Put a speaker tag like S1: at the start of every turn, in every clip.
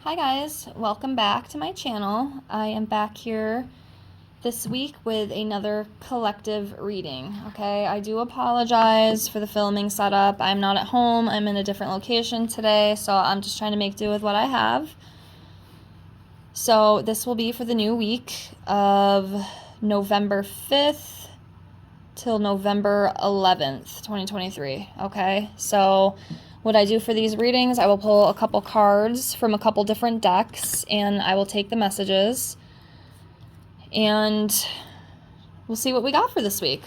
S1: Hi guys, welcome back to my channel. I am back here this week with another collective reading, okay? I do apologize for the filming setup. I'm not at home, I'm in a different location today, so I'm just trying to make do with what I have. So this will be for the new week of November 5th till November 11th, 2023, okay? So what I do for these readings, I will pull a couple cards from a couple different decks, and I will take the messages, and we'll see what we got for this week.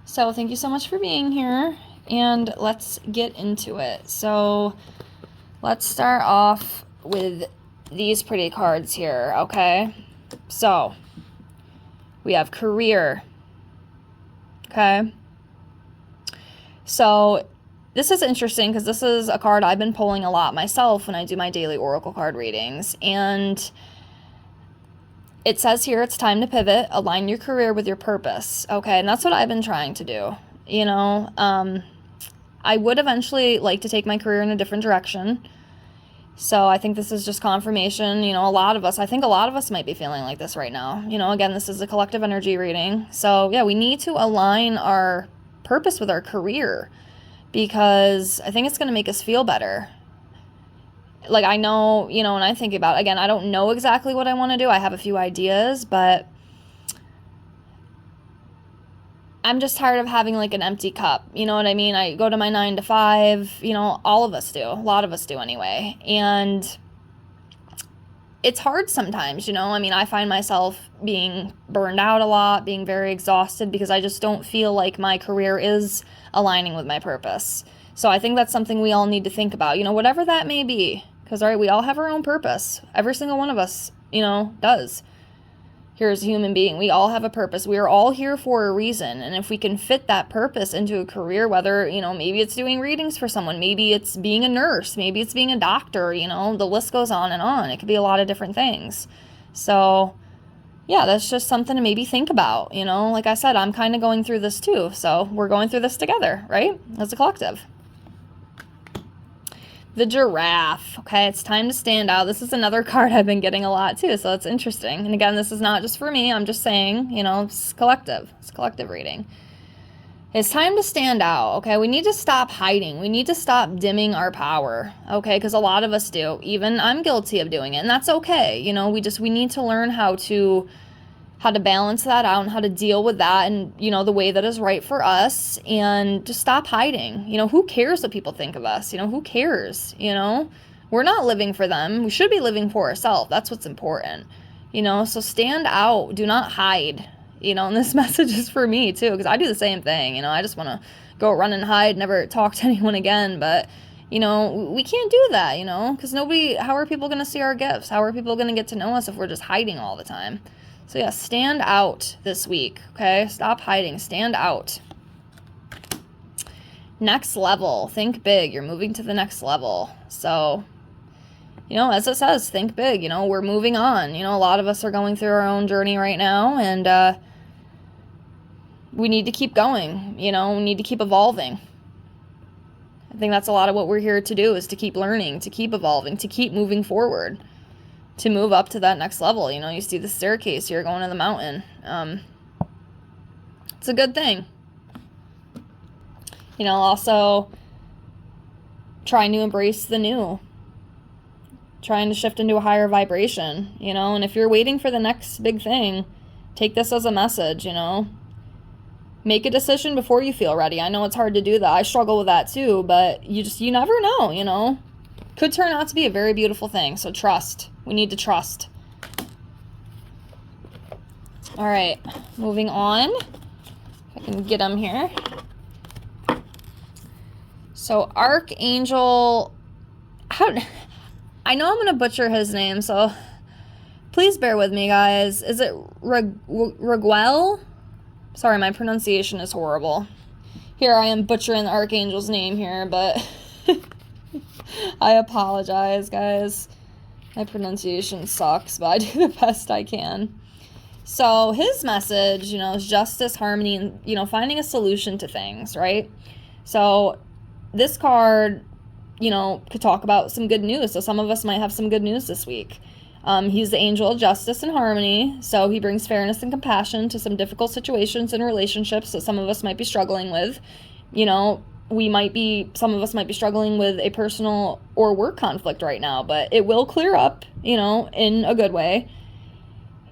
S1: So thank you so much for being here, and let's get into it. So let's start off with these pretty cards here, okay? So we have career, okay? So this is interesting because this is a card I've been pulling a lot myself when I do my daily oracle card readings. And it says here it's time to pivot, align your career with your purpose. Okay, and that's what I've been trying to do. You know, I would eventually like to take my career in a different direction. So I think this is just confirmation. You know, I think a lot of us might be feeling like this right now. You know, again, this is a collective energy reading. So yeah, we need to align our purpose with our career, because I think it's going to make us feel better. Like, I know, you know, when I think about, again, I don't know exactly what I want to do. I have a few ideas, but I'm just tired of having like an empty cup. You know what I mean? I go to my 9 to 5, you know, all of us do. A lot of us do anyway. And it's hard sometimes, you know? I mean, I find myself being burned out a lot, being very exhausted because I just don't feel like my career is aligning with my purpose. So I think that's something we all need to think about, you know, whatever that may be. Because, all right, we all have our own purpose. Every single one of us, you know, does. Here as a human being, we all have a purpose. We are all here for a reason. And if we can fit that purpose into a career, whether, you know, maybe it's doing readings for someone, maybe it's being a nurse, maybe it's being a doctor, you know, the list goes on and on. It could be a lot of different things. So yeah, that's just something to maybe think about, you know. Like I said, I'm kind of going through this too. So we're going through this together, right? As a collective. The giraffe. Okay, it's time to stand out. This is another card I've been getting a lot too, so it's interesting. And again, this is not just for me. I'm just saying, you know, it's collective. It's a collective reading. It's time to stand out, okay? We need to stop hiding. We need to stop dimming our power, okay? Because a lot of us do. Even I'm guilty of doing it, and that's okay. You know, we need to learn how to balance that out and how to deal with that, and, you know, the way that is right for us, and just stop hiding. You know, who cares what people think of us? You know, who cares? You know, we're not living for them. We should be living for ourselves. That's what's important, you know. So stand out. Do not hide, you know. And this message is for me too, because I do the same thing. You know, I just want to go run and hide, never talk to anyone again. But you know, we can't do that, you know, because how are people going to see our gifts? How are people going to get to know us if we're just hiding all the time? So yeah, stand out this week, okay? Stop hiding, stand out. Next level, think big. You're moving to the next level. So, you know, as it says, think big. You know, we're moving on. You know, a lot of us are going through our own journey right now, and we need to keep going. You know, we need to keep evolving. I think that's a lot of what we're here to do, is to keep learning, to keep evolving, to keep moving forward, to move up to that next level. You know, you see the staircase here going to the mountain. It's a good thing. You know, also trying to embrace the new, trying to shift into a higher vibration, you know. And if you're waiting for the next big thing, take this as a message, you know. Make a decision before you feel ready. I know it's hard to do that. I struggle with that too, but you never know, you know. Could turn out to be a very beautiful thing. So trust. We need to trust. All right, moving on. If I can get them here. So Archangel, I know I'm going to butcher his name, so please bear with me, guys. Is it Raguel? Sorry, my pronunciation is horrible. Here I am butchering the Archangel's name here, but I apologize, guys. My pronunciation sucks, but I do the best I can. So his message, you know, is justice, harmony, and, you know, finding a solution to things, right? So this card could talk about some good news. So some of us might have some good news this week. He's the angel of justice and harmony, so he brings fairness and compassion to some difficult situations and relationships that some of us might be struggling with. Some of us might be struggling with a personal or work conflict right now, but it will clear up, in a good way.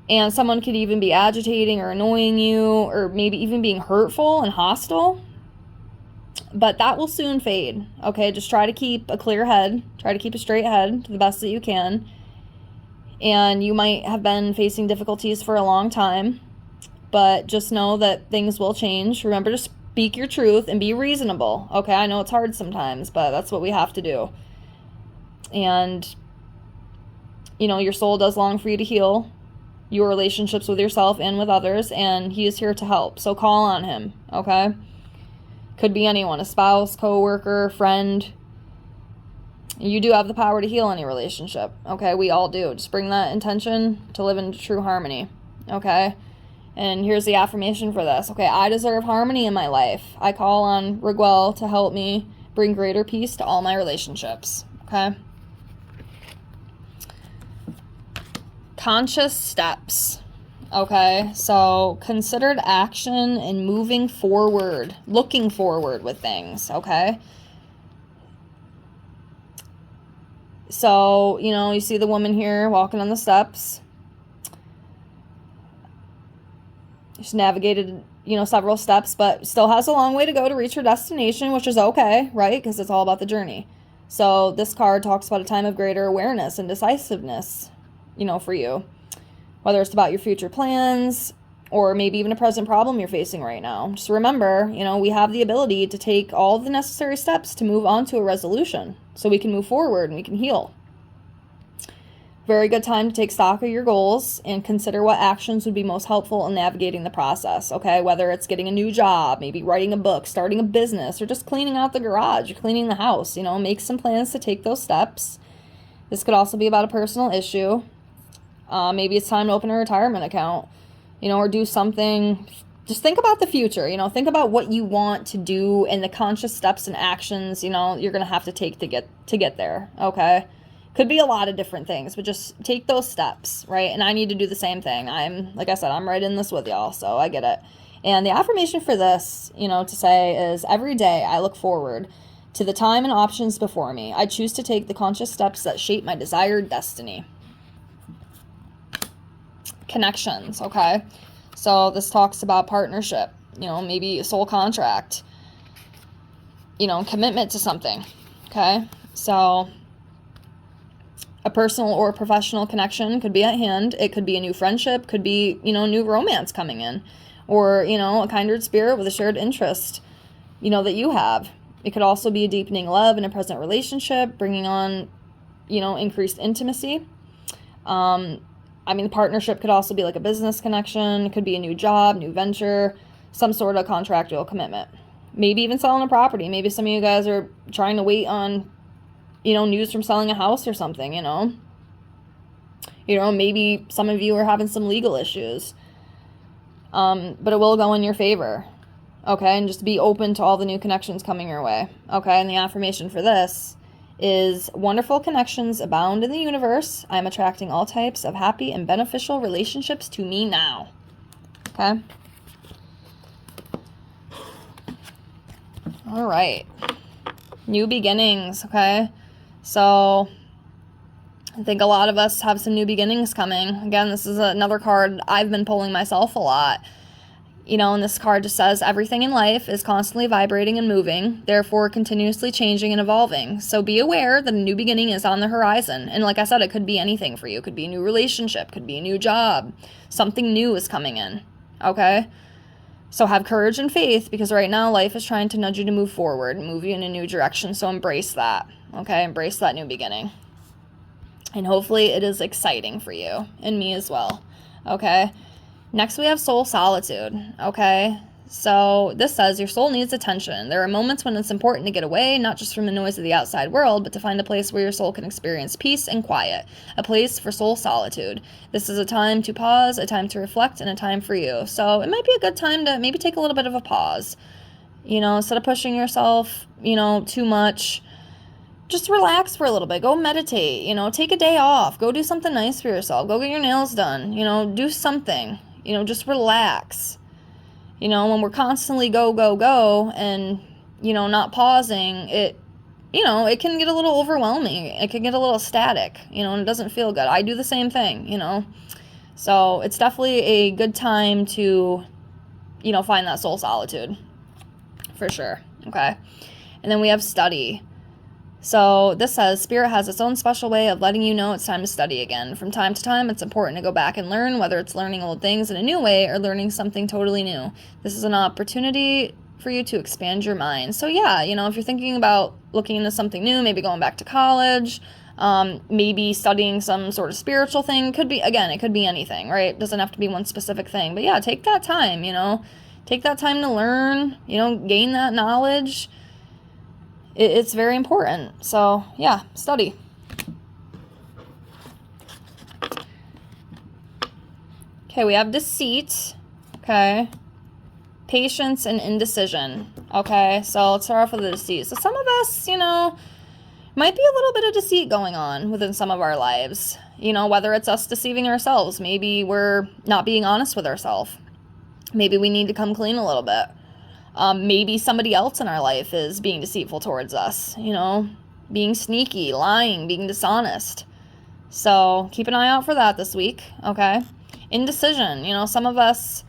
S1: And someone could even be agitating or annoying you, or maybe even being hurtful and hostile. But that will soon fade, okay? Just try to keep a clear head. Try to keep a straight head to the best that you can. And you might have been facing difficulties for a long time, but just know that things will change. Remember to speak your truth and be reasonable, okay? I know it's hard sometimes, but that's what we have to do. And, your soul does long for you to heal your relationships with yourself and with others, and he is here to help. So call on him, okay? Could be anyone, a spouse, coworker, friend. You do have the power to heal any relationship, okay? We all do. Just bring that intention to live in true harmony, okay? And here's the affirmation for this, okay? I deserve harmony in my life. I call on Riguel to help me bring greater peace to all my relationships, okay? Conscious steps. Okay, so considered action and moving forward, looking forward with things, okay? So, you see the woman here walking on the steps. She's navigated, several steps, but still has a long way to go to reach her destination, which is okay, right? Because it's all about the journey. So this card talks about a time of greater awareness and decisiveness, for you. Whether it's about your future plans or maybe even a present problem you're facing right now. Just remember, we have the ability to take all the necessary steps to move on to a resolution so we can move forward and we can heal. Very good time to take stock of your goals and consider what actions would be most helpful in navigating the process, okay? Whether it's getting a new job, maybe writing a book, starting a business, or just cleaning out the garage, or cleaning the house, make some plans to take those steps. This could also be about a personal issue. Maybe it's time to open a retirement account, or do something. Just think about the future, think about what you want to do and the conscious steps and actions, you're going to have to take to get there, okay? Could be a lot of different things, but just take those steps, right? And I need to do the same thing. Like I said, I'm right in this with y'all, so I get it. And the affirmation for this, to say is, every day I look forward to the time and options before me. I choose to take the conscious steps that shape my desired destiny. Connections, okay? So this talks about partnership, maybe a soul contract, commitment to something, okay? So a personal or professional connection could be at hand. It could be a new friendship, could be, new romance coming in, or, a kindred spirit with a shared interest, that you have. It could also be a deepening love in a present relationship, bringing on, increased intimacy. The partnership could also be like a business connection. It could be a new job, new venture, some sort of contractual commitment. Maybe even selling a property. Maybe some of you guys are trying to wait on, news from selling a house or something, maybe some of you are having some legal issues. But it will go in your favor, okay? And just be open to all the new connections coming your way, okay? And the affirmation for this is, wonderful connections abound in the universe. I'm attracting all types of happy and beneficial relationships to me now, okay? All right. New beginnings, okay? So I think a lot of us have some new beginnings coming. Again, this is another card I've been pulling myself a lot. And this card just says, everything in life is constantly vibrating and moving, therefore continuously changing and evolving. So be aware that a new beginning is on the horizon. And like I said, it could be anything for you. It could be a new relationship, could be a new job. Something new is coming in, okay? So have courage and faith, because right now life is trying to nudge you to move forward, move you in a new direction. So embrace that, okay? Embrace that new beginning. And hopefully it is exciting for you and me as well, okay? Next, we have soul solitude, okay? So this says your soul needs attention. There are moments when it's important to get away, not just from the noise of the outside world, but to find a place where your soul can experience peace and quiet, a place for soul solitude. This is a time to pause, a time to reflect, and a time for you. So it might be a good time to maybe take a little bit of a pause, instead of pushing yourself, too much. just relax for a little bit. Go meditate, take a day off. Go do something nice for yourself. Go get your nails done, do something, just relax. When we're constantly go, go, go and, not pausing, it can get a little overwhelming. It can get a little static, and it doesn't feel good. I do the same thing, So it's definitely a good time to, find that soul solitude for sure. Okay. And then we have study. So this says, Spirit has its own special way of letting you know it's time to study again. From time to time, it's important to go back and learn, whether it's learning old things in a new way or learning something totally new. This is an opportunity for you to expand your mind. So yeah, if you're thinking about looking into something new, maybe going back to college, maybe studying some sort of spiritual thing, it could be anything, right? It doesn't have to be one specific thing. But yeah, take that time, take that time to learn, gain that knowledge. It's very important. So yeah, study. Okay, we have deceit. Okay. Patience and indecision. Okay, so let's start off with the deceit. So some of us, might be a little bit of deceit going on within some of our lives. Whether it's us deceiving ourselves. Maybe we're not being honest with ourselves. Maybe we need to come clean a little bit. Maybe somebody else in our life is being deceitful towards us, being sneaky, lying, being dishonest. So keep an eye out for that this week, okay? Indecision, some of us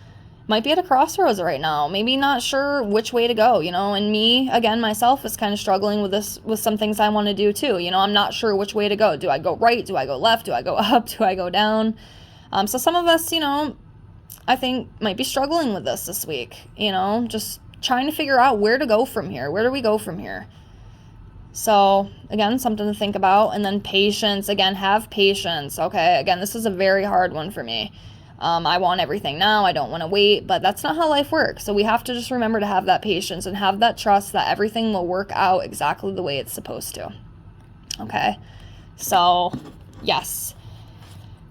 S1: might be at a crossroads right now, maybe not sure which way to go, and me, again, myself is kind of struggling with this, with some things I want to do too, I'm not sure which way to go. Do I go right? Do I go left? Do I go up? Do I go down? So some of us, I think might be struggling with this week, just trying to figure out where to go from here. Where do we go from here? So again, something to think about. And then patience, again, have patience. Okay. Again, this is a very hard one for me. I want everything now. I don't want to wait, but that's not how life works. So we have to just remember to have that patience and have that trust that everything will work out exactly the way it's supposed to. Okay. So yes,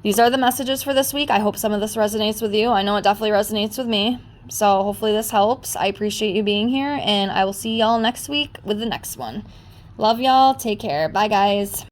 S1: these are the messages for this week. I hope some of this resonates with you. I know it definitely resonates with me. So hopefully this helps. I appreciate you being here, and I will see y'all next week with the next one. Love y'all. Take care. Bye, guys.